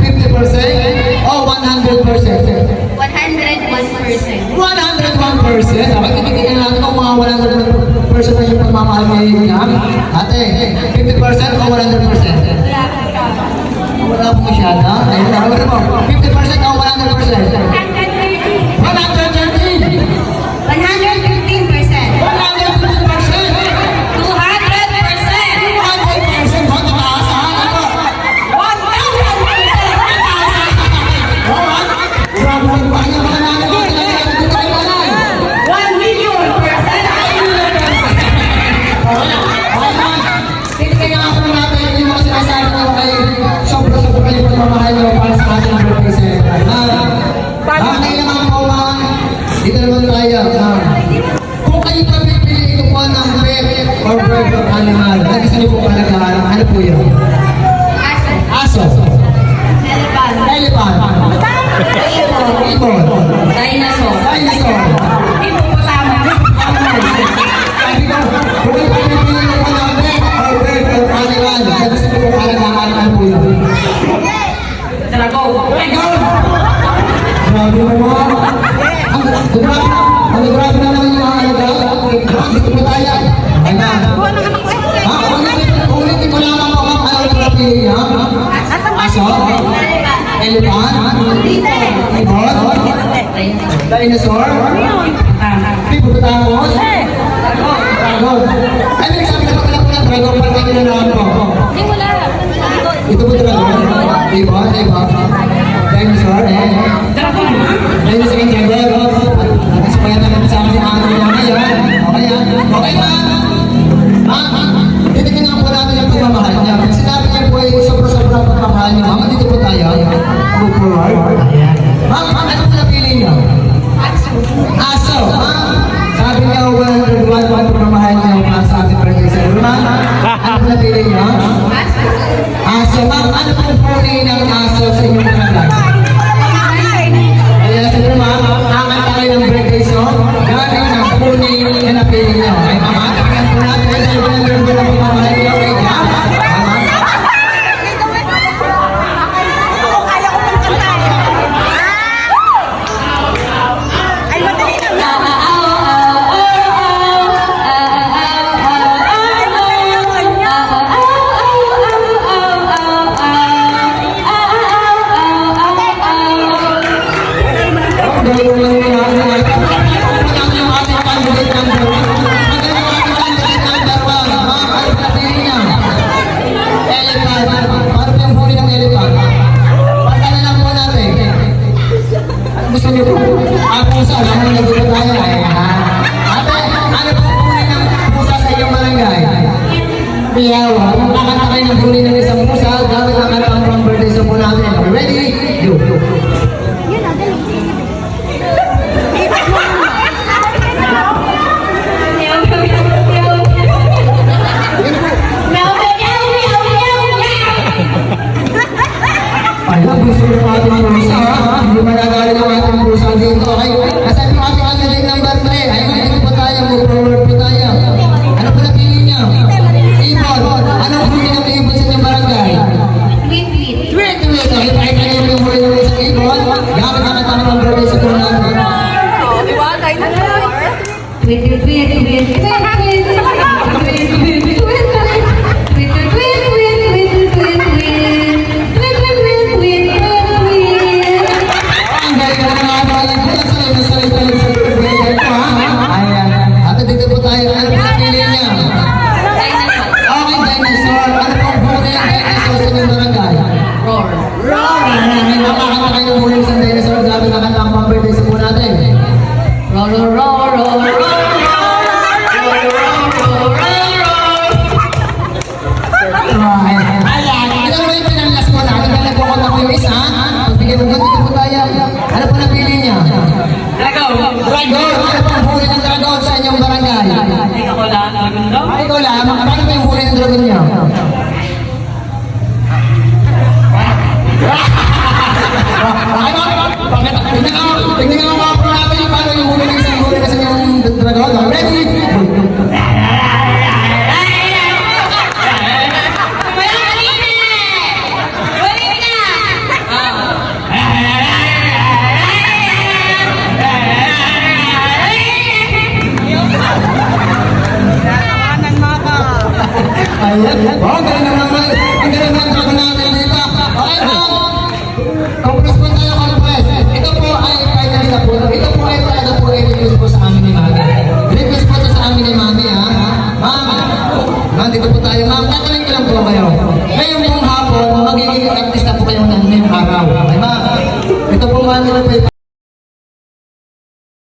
50% o 100%? 101%. 101%? Dapat titignan natin kung mga 100% na yung pagmamahal ngayon niya. Ate, 50% o 100%? Wala po masyada. Ayun na, wala po. 50% o 100%? 113! 115%. Kung kayo pa pipili ito po ng pet or bird or animal, nag-isa niyo po palagahan, ano po yun? Aso. Elephant. Elephant. Ibon. Dinosaur. Dinosaur. Hippopotamus. Sabi ko, kung kayo pa pipili ito po ng pet or bird or animal, nag-isa niyo po palagahan, ano po yun? Dragon. Dragon. Grabe naman. Ang grabe na lang yung mga alaga. Dito po tayo. Ay na. Ulitin ko lang ako kung ano yung napili niya. Aso? Elephant? Ibon? Dinosaur? Hippopotamus? Dragon? Ay, nagsabi na pala po ng dragon pala kayo na lang po. Ito po dragon? Ibon? Dinosaur? Dinosaur yung dragon? Kaya naman sa amin ang ating ngayon. Okay yan? Okay ba? Titignan nga po natin yung pagmamahal niya. Pag sinabi niya po ay sobra-sobra pagmamahal niya, mama, dito po tayo. Move forward. Ma'am, ano po napili niya? Aso. Sabi niya, 101 pagmamahal niya para sa ating president. Ma'am, ano po napili niya? Aso. Ma'am, ano po puli ng aso sa inyong barangay? Kaya sabi ma'am, kakanta kayo ng birthday song, galing ng puni na napili niyo. Ay mamatapin po natin sa ibang birthday na pagmamahal niyo. Okay, Jam? Gusto niyo po? Pusa, alam mo na dito tayo. Ate, ano po puli ng pusa sa inyong barangay? Piyawa. Kung kakanta kayo ng puli ng isang pusa, gamit ang kanta ang birthday song po natin. Ready? Go! Alam, gusto niyo ang ating pusa, hindi managaling ang ating pusa dito. Okay? Kasi yung ating candidate number 3, ayun, dito po tayo, move forward po tayo. Ano po napili niya? Ibon. Anong huli ng ibon sa inyong barangay? Tweet. Tweet. Okay, kahit ano yung huli ng isang ibon, gamit ang katang ng birthday sa tunan. Ikaw lang, paano ba yung huli ng dragon niya? Tingnan nga mga pro natin paano yung huli ng isang huli kasi yung dragon. Ready? Compress po tayo, compress. Ito po ay finally na po. Ito po ay talaga po ay request po sa amin ni Mami. Request po ito sa amin ni Mami, ha? Ma'am, dito po tayo. Ma'am, tatanungin ko lang po kayo.